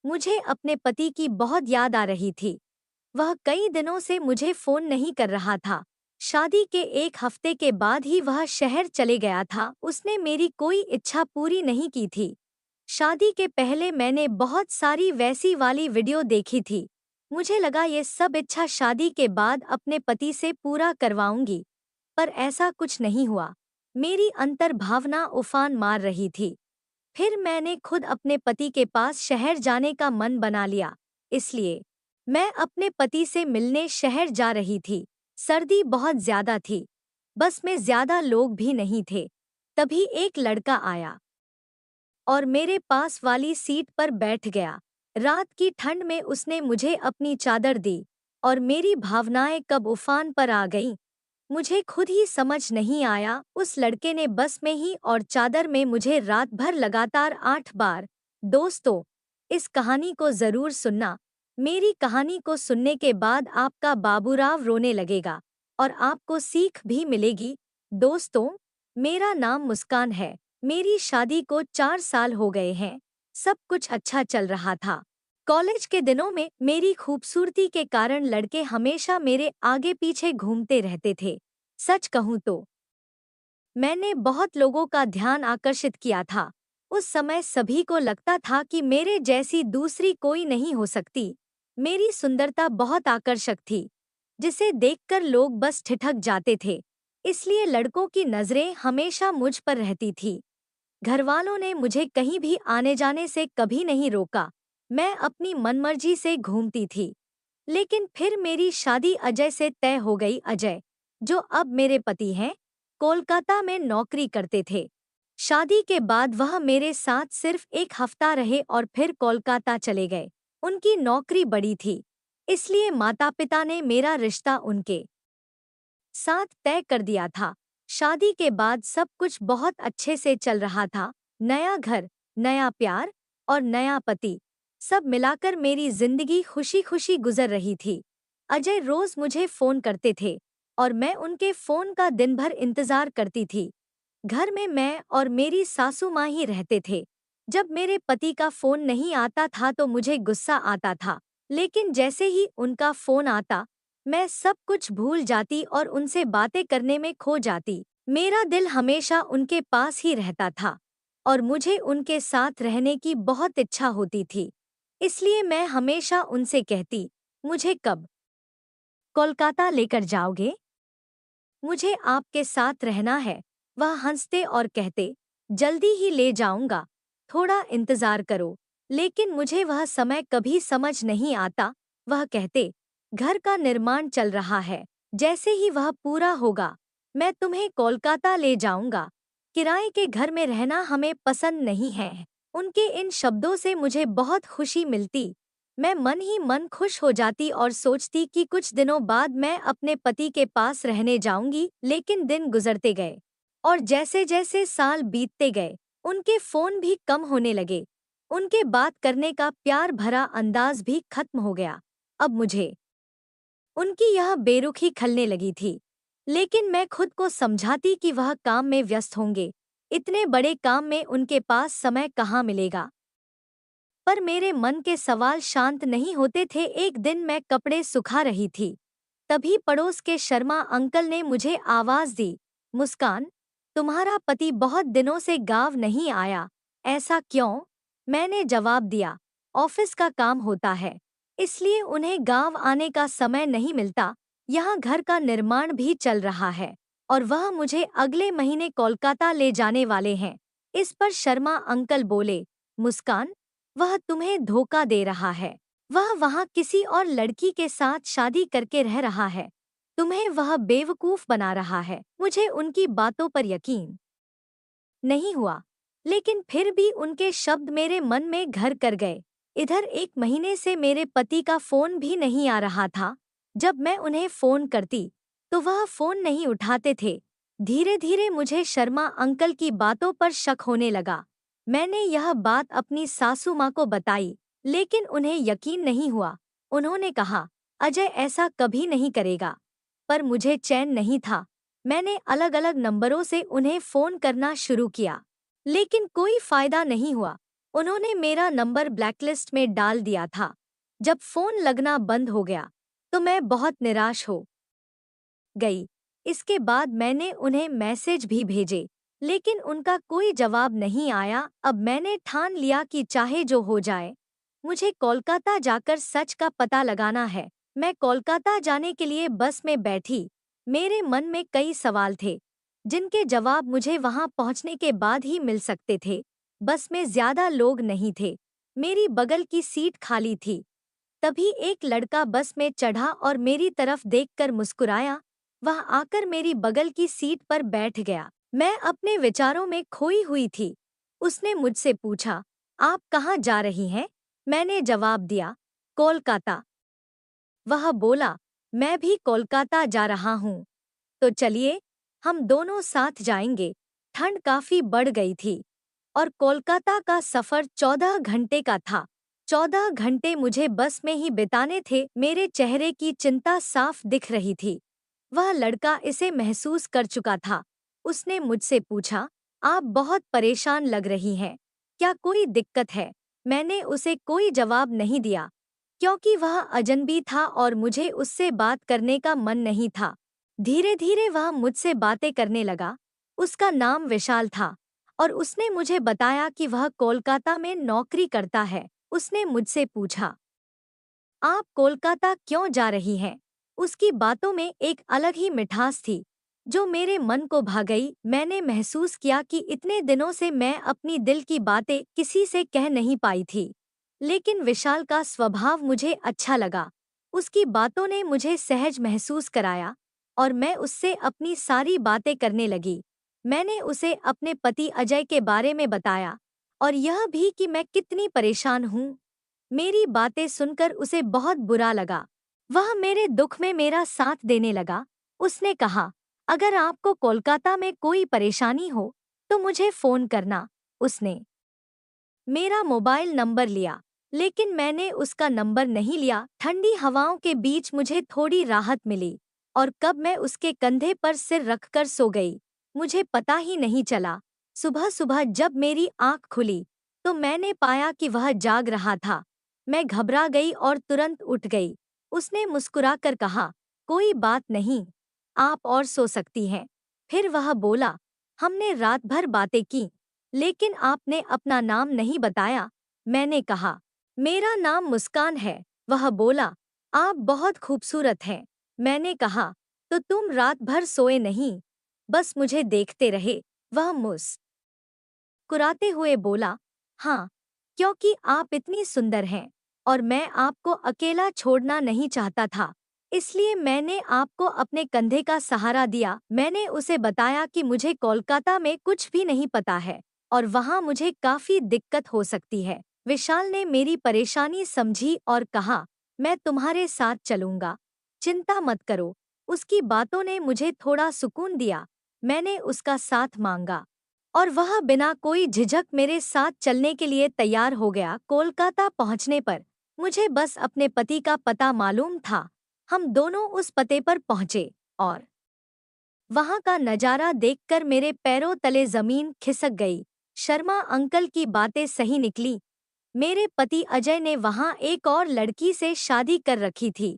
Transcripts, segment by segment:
मुझे अपने पति की बहुत याद आ रही थी। वह कई दिनों से मुझे फोन नहीं कर रहा था। शादी के एक हफ्ते के बाद ही वह शहर चले गया था। उसने मेरी कोई इच्छा पूरी नहीं की थी। शादी के पहले मैंने बहुत सारी वैसी वाली वीडियो देखी थी। मुझे लगा ये सब इच्छा शादी के बाद अपने पति से पूरा करवाऊंगी, पर ऐसा कुछ नहीं हुआ। मेरी अंतर्भावना उफान मार रही थी। फिर मैंने खुद अपने पति के पास शहर जाने का मन बना लिया। इसलिए मैं अपने पति से मिलने शहर जा रही थी। सर्दी बहुत ज्यादा थी। बस में ज्यादा लोग भी नहीं थे। तभी एक लड़का आया और मेरे पास वाली सीट पर बैठ गया। रात की ठंड में उसने मुझे अपनी चादर दी और मेरी भावनाएं कब उफान पर आ गईं, मुझे खुद ही समझ नहीं आया। उस लड़के ने बस में ही और चादर में मुझे रात भर लगातार 8 बार। दोस्तों, इस कहानी को जरूर सुनना। मेरी कहानी को सुनने के बाद आपका बाबूराव रोने लगेगा और आपको सीख भी मिलेगी। दोस्तों, मेरा नाम मुस्कान है। मेरी शादी को 4 साल हो गए हैं। सब कुछ अच्छा चल रहा था। कॉलेज के दिनों में मेरी खूबसूरती के कारण लड़के हमेशा मेरे आगे पीछे घूमते रहते थे। सच कहूँ तो मैंने बहुत लोगों का ध्यान आकर्षित किया था। उस समय सभी को लगता था कि मेरे जैसी दूसरी कोई नहीं हो सकती। मेरी सुंदरता बहुत आकर्षक थी, जिसे देखकर लोग बस ठिठक जाते थे। इसलिए लड़कों की नजरें हमेशा मुझ पर रहती थी। घरवालों ने मुझे कहीं भी आने जाने से कभी नहीं रोका। मैं अपनी मनमर्जी से घूमती थी। लेकिन फिर मेरी शादी अजय से तय हो गई। अजय, जो अब मेरे पति हैं, कोलकाता में नौकरी करते थे। शादी के बाद वह मेरे साथ सिर्फ एक हफ्ता रहे और फिर कोलकाता चले गए। उनकी नौकरी बड़ी थी, इसलिए माता पिता ने मेरा रिश्ता उनके साथ तय कर दिया था। शादी के बाद सब कुछ बहुत अच्छे से चल रहा था। नया घर, नया प्यार और नया पति, सब मिलाकर मेरी जिंदगी खुशी खुशी गुजर रही थी। अजय रोज मुझे फोन करते थे और मैं उनके फोन का दिन भर इंतजार करती थी। घर में मैं और मेरी सासू माँ ही रहते थे। जब मेरे पति का फोन नहीं आता था तो मुझे गुस्सा आता था, लेकिन जैसे ही उनका फोन आता, मैं सब कुछ भूल जाती और उनसे बातें करने में खो जाती। मेरा दिल हमेशा उनके पास ही रहता था और मुझे उनके साथ रहने की बहुत इच्छा होती थी। इसलिए मैं हमेशा उनसे कहती, मुझे कब कोलकाता लेकर जाओगे? मुझे आपके साथ रहना है। वह हंसते और कहते, जल्दी ही ले जाऊंगा, थोड़ा इंतजार करो। लेकिन मुझे वह समय कभी समझ नहीं आता। वह कहते, घर का निर्माण चल रहा है, जैसे ही वह पूरा होगा मैं तुम्हें कोलकाता ले जाऊंगा। किराए के घर में रहना हमें पसंद नहीं है। उनके इन शब्दों से मुझे बहुत खुशी मिलती। मैं मन ही मन खुश हो जाती और सोचती कि कुछ दिनों बाद मैं अपने पति के पास रहने जाऊंगी। लेकिन दिन गुजरते गए और जैसे जैसे साल बीतते गए, उनके फोन भी कम होने लगे। उनके बात करने का प्यार भरा अंदाज भी खत्म हो गया। अब मुझे उनकी यह बेरुखी खलने लगी थी। लेकिन मैं खुद को समझाती कि वह काम में व्यस्त होंगे। इतने बड़े काम में उनके पास समय कहाँ मिलेगा। पर मेरे मन के सवाल शांत नहीं होते थे। एक दिन मैं कपड़े सुखा रही थी। तभी पड़ोस के शर्मा अंकल ने मुझे आवाज दी, मुस्कान, तुम्हारा पति बहुत दिनों से गांव नहीं आया, ऐसा क्यों? मैंने जवाब दिया, ऑफिस का काम होता है, इसलिए उन्हें गांव आने का समय नहीं मिलता। यहाँ घर का निर्माण भी चल रहा है और वह मुझे अगले महीने कोलकाता ले जाने वाले हैं। इस पर शर्मा अंकल बोले, मुस्कान, वह तुम्हें धोखा दे रहा है। वह वहाँ किसी और लड़की के साथ शादी करके रह रहा है। तुम्हें वह बेवकूफ बना रहा है। मुझे उनकी बातों पर यकीन नहीं हुआ, लेकिन फिर भी उनके शब्द मेरे मन में घर कर गए। इधर एक महीने से मेरे पति का फोन भी नहीं आ रहा था। जब मैं उन्हें फोन करती तो वह फोन नहीं उठाते थे। धीरे धीरे मुझे शर्मा अंकल की बातों पर शक होने लगा। मैंने यह बात अपनी सासू माँ को बताई, लेकिन उन्हें यकीन नहीं हुआ। उन्होंने कहा, अजय ऐसा कभी नहीं करेगा। पर मुझे चैन नहीं था। मैंने अलग अलग नंबरों से उन्हें फोन करना शुरू किया, लेकिन कोई फायदा नहीं हुआ। उन्होंने मेरा नंबर ब्लैकलिस्ट में डाल दिया था। जब फोन लगना बंद हो गया तो मैं बहुत निराश हो गई। इसके बाद मैंने उन्हें मैसेज भी भेजे, लेकिन उनका कोई जवाब नहीं आया। अब मैंने ठान लिया कि चाहे जो हो जाए, मुझे कोलकाता जाकर सच का पता लगाना है। मैं कोलकाता जाने के लिए बस में बैठी। मेरे मन में कई सवाल थे, जिनके जवाब मुझे वहां पहुंचने के बाद ही मिल सकते थे। बस में ज्यादा लोग नहीं थे। मेरी बगल की सीट खाली थी। तभी एक लड़का बस में चढ़ा और मेरी तरफ देखकर मुस्कुराया। वह आकर मेरी बगल की सीट पर बैठ गया। मैं अपने विचारों में खोई हुई थी। उसने मुझसे पूछा, आप कहाँ जा रही हैं? मैंने जवाब दिया, कोलकाता। वह बोला, मैं भी कोलकाता जा रहा हूँ। तो चलिए, हम दोनों साथ जाएंगे। ठंड काफी बढ़ गई थी और कोलकाता का सफर 14 घंटे का था। 14 घंटे मुझे बस में ही बिताने थे। मेरे चेहरे की चिंता साफ दिख रही थी। वह लड़का इसे महसूस कर चुका था। उसने मुझसे पूछा, आप बहुत परेशान लग रही हैं। क्या कोई दिक्कत है? मैंने उसे कोई जवाब नहीं दिया, क्योंकि वह अजनबी था और मुझे उससे बात करने का मन नहीं था। धीरे धीरे वह मुझसे बातें करने लगा। उसका नाम विशाल था और उसने मुझे बताया कि वह कोलकाता में नौकरी करता है। उसने मुझसे पूछा, आप कोलकाता क्यों जा रही हैं? उसकी बातों में एक अलग ही मिठास थी, जो मेरे मन को भा गई। मैंने महसूस किया कि इतने दिनों से मैं अपनी दिल की बातें किसी से कह नहीं पाई थी। लेकिन विशाल का स्वभाव मुझे अच्छा लगा। उसकी बातों ने मुझे सहज महसूस कराया और मैं उससे अपनी सारी बातें करने लगी। मैंने उसे अपने पति अजय के बारे में बताया और यह भी कि मैं कितनी परेशान हूँ। मेरी बातें सुनकर उसे बहुत बुरा लगा। वह मेरे दुख में मेरा साथ देने लगा। उसने कहा, अगर आपको कोलकाता में कोई परेशानी हो तो मुझे फोन करना। उसने मेरा मोबाइल नंबर लिया, लेकिन मैंने उसका नंबर नहीं लिया। ठंडी हवाओं के बीच मुझे थोड़ी राहत मिली और कब मैं उसके कंधे पर सिर रखकर सो गई, मुझे पता ही नहीं चला। सुबह सुबह जब मेरी आंख खुली तो मैंने पाया कि वह जाग रहा था। मैं घबरा गई और तुरंत उठ गई। उसने मुस्कुराकर कहा, कोई बात नहीं, आप और सो सकती हैं। फिर वह बोला, हमने रात भर बातें की, लेकिन आपने अपना नाम नहीं बताया। मैंने कहा, मेरा नाम मुस्कान है। वह बोला, आप बहुत खूबसूरत हैं। मैंने कहा, तो तुम रात भर सोए नहीं, बस मुझे देखते रहे? वह मुस्कुराते हुए बोला, हाँ, क्योंकि आप इतनी सुंदर हैं और मैं आपको अकेला छोड़ना नहीं चाहता था, इसलिए मैंने आपको अपने कंधे का सहारा दिया। मैंने उसे बताया कि मुझे कोलकाता में कुछ भी नहीं पता है और वहाँ मुझे काफी दिक्कत हो सकती है। विशाल ने मेरी परेशानी समझी और कहा, मैं तुम्हारे साथ चलूंगा, चिंता मत करो। उसकी बातों ने मुझे थोड़ा सुकून दिया। मैंने उसका साथ मांगा और वह बिना कोई झिझक मेरे साथ चलने के लिए तैयार हो गया। कोलकाता पहुंचने पर मुझे बस अपने पति का पता मालूम था। हम दोनों उस पते पर पहुंचे और वहां का नजारा देखकर मेरे पैरों तले जमीन खिसक गई। शर्मा अंकल की बातें सही निकली। मेरे पति अजय ने वहां एक और लड़की से शादी कर रखी थी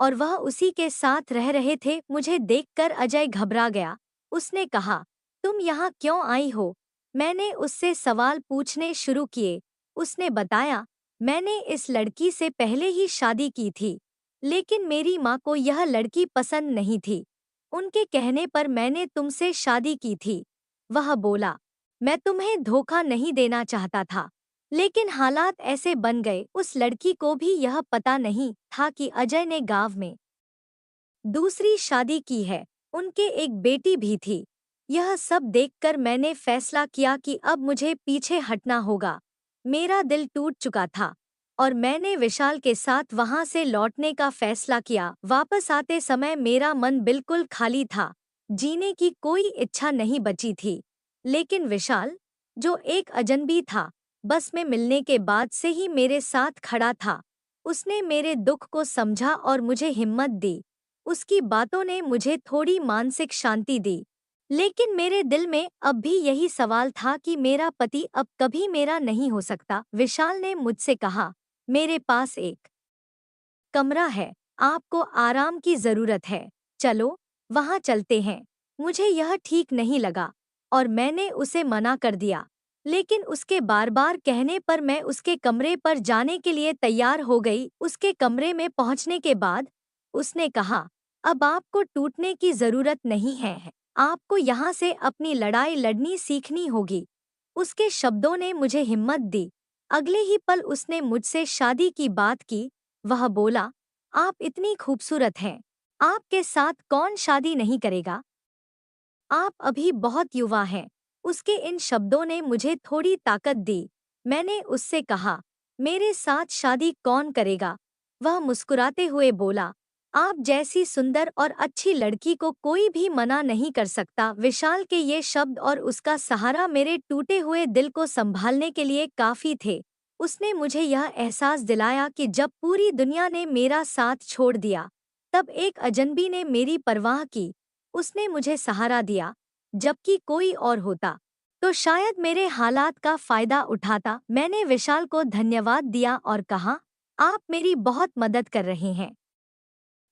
और वह उसी के साथ रह रहे थे। मुझे देखकर अजय घबरा गया। उसने कहा, तुम यहाँ क्यों आई हो? मैंने उससे सवाल पूछने शुरू किए। उसने बताया, मैंने इस लड़की से पहले ही शादी की थी, लेकिन मेरी माँ को यह लड़की पसंद नहीं थी। उनके कहने पर मैंने तुमसे शादी की थी। वह बोला, मैं तुम्हें धोखा नहीं देना चाहता था, लेकिन हालात ऐसे बन गए। उस लड़की को भी यह पता नहीं था कि अजय ने गांव में दूसरी शादी की है। उनके एक बेटी भी थी। यह सब देखकर मैंने फैसला किया कि अब मुझे पीछे हटना होगा। मेरा दिल टूट चुका था और मैंने विशाल के साथ वहां से लौटने का फैसला किया। वापस आते समय मेरा मन बिल्कुल खाली था। जीने की कोई इच्छा नहीं बची थी। लेकिन विशाल, जो एक अजनबी था, बस में मिलने के बाद से ही मेरे साथ खड़ा था। उसने मेरे दुख को समझा और मुझे हिम्मत दी। उसकी बातों ने मुझे थोड़ी मानसिक शांति दी। लेकिन मेरे दिल में अब भी यही सवाल था कि मेरा पति अब कभी मेरा नहीं हो सकता। विशाल ने मुझसे कहा, मेरे पास एक कमरा है, आपको आराम की जरूरत है, चलो वहां चलते हैं। मुझे यह ठीक नहीं लगा और मैंने उसे मना कर दिया, लेकिन उसके बार बार कहने पर मैं उसके कमरे पर जाने के लिए तैयार हो गई। उसके कमरे में पहुंचने के बाद उसने कहा, अब आपको टूटने की जरूरत नहीं है, आपको यहाँ से अपनी लड़ाई लड़नी सीखनी होगी। उसके शब्दों ने मुझे हिम्मत दी। अगले ही पल उसने मुझसे शादी की बात की। वह बोला, आप इतनी खूबसूरत हैं, आपके साथ कौन शादी नहीं करेगा? आप अभी बहुत युवा हैं। उसके इन शब्दों ने मुझे थोड़ी ताकत दी। मैंने उससे कहा, मेरे साथ शादी कौन करेगा? वह मुस्कुराते हुए बोला, आप जैसी सुंदर और अच्छी लड़की को कोई भी मना नहीं कर सकता। विशाल के ये शब्द और उसका सहारा मेरे टूटे हुए दिल को संभालने के लिए काफी थे। उसने मुझे यह एहसास दिलाया कि जब पूरी दुनिया ने मेरा साथ छोड़ दिया, तब एक अजनबी ने मेरी परवाह की। उसने मुझे सहारा दिया, जबकि कोई और होता तो शायद मेरे हालात का फायदा उठाता। मैंने विशाल को धन्यवाद दिया और कहा, आप मेरी बहुत मदद कर रहे हैं,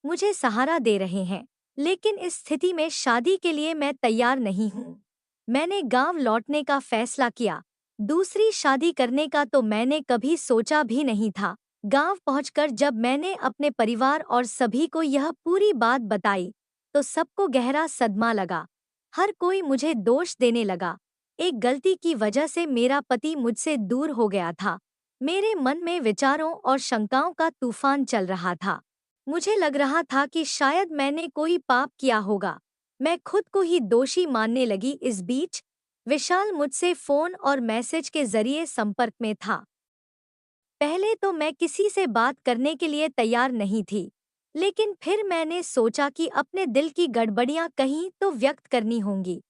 मुझे सहारा दे रहे हैं, लेकिन इस स्थिति में शादी के लिए मैं तैयार नहीं हूँ। मैंने गांव लौटने का फैसला किया। दूसरी शादी करने का तो मैंने कभी सोचा भी नहीं था। गांव पहुंचकर जब मैंने अपने परिवार और सभी को यह पूरी बात बताई, तो सबको गहरा सदमा लगा। हर कोई मुझे दोष देने लगा। एक गलती की वजह से मेरा पति मुझसे दूर हो गया था। मेरे मन में विचारों और शंकाओं का तूफान चल रहा था। मुझे लग रहा था कि शायद मैंने कोई पाप किया होगा। मैं खुद को ही दोषी मानने लगी। इस बीच विशाल मुझसे फोन और मैसेज के जरिए संपर्क में था। पहले तो मैं किसी से बात करने के लिए तैयार नहीं थी, लेकिन फिर मैंने सोचा कि अपने दिल की गड़बड़ियां कहीं तो व्यक्त करनी होंगी।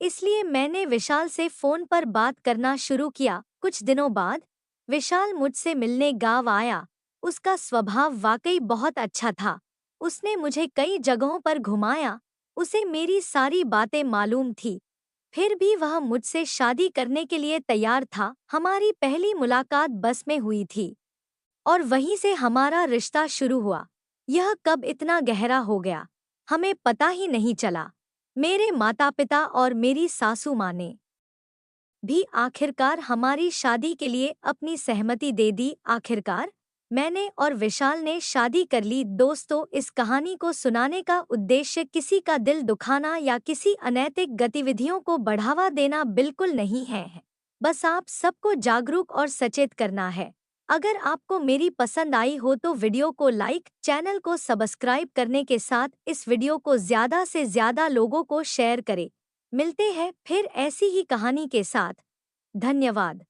इसलिए मैंने विशाल से फोन पर बात करना शुरू किया। कुछ दिनों बाद विशाल मुझसे मिलने गांव आया। उसका स्वभाव वाकई बहुत अच्छा था। उसने मुझे कई जगहों पर घुमाया। उसे मेरी सारी बातें मालूम थी। फिर भी वह मुझसे शादी करने के लिए तैयार था। हमारी पहली मुलाकात बस में हुई थी और वहीं से हमारा रिश्ता शुरू हुआ। यह कब इतना गहरा हो गया, हमें पता ही नहीं चला। मेरे माता पिता और मेरी सासू माँ ने भी आखिरकार हमारी शादी के लिए अपनी सहमति दे दी। आखिरकार मैंने और विशाल ने शादी कर ली। दोस्तों, इस कहानी को सुनाने का उद्देश्य किसी का दिल दुखाना या किसी अनैतिक गतिविधियों को बढ़ावा देना बिल्कुल नहीं है। बस आप सबको जागरूक और सचेत करना है। अगर आपको मेरी पसंद आई हो तो वीडियो को लाइक, चैनल को सब्सक्राइब करने के साथ इस वीडियो को ज़्यादा से ज़्यादा लोगों को शेयर करें। मिलते हैं फिर ऐसी ही कहानी के साथ। धन्यवाद।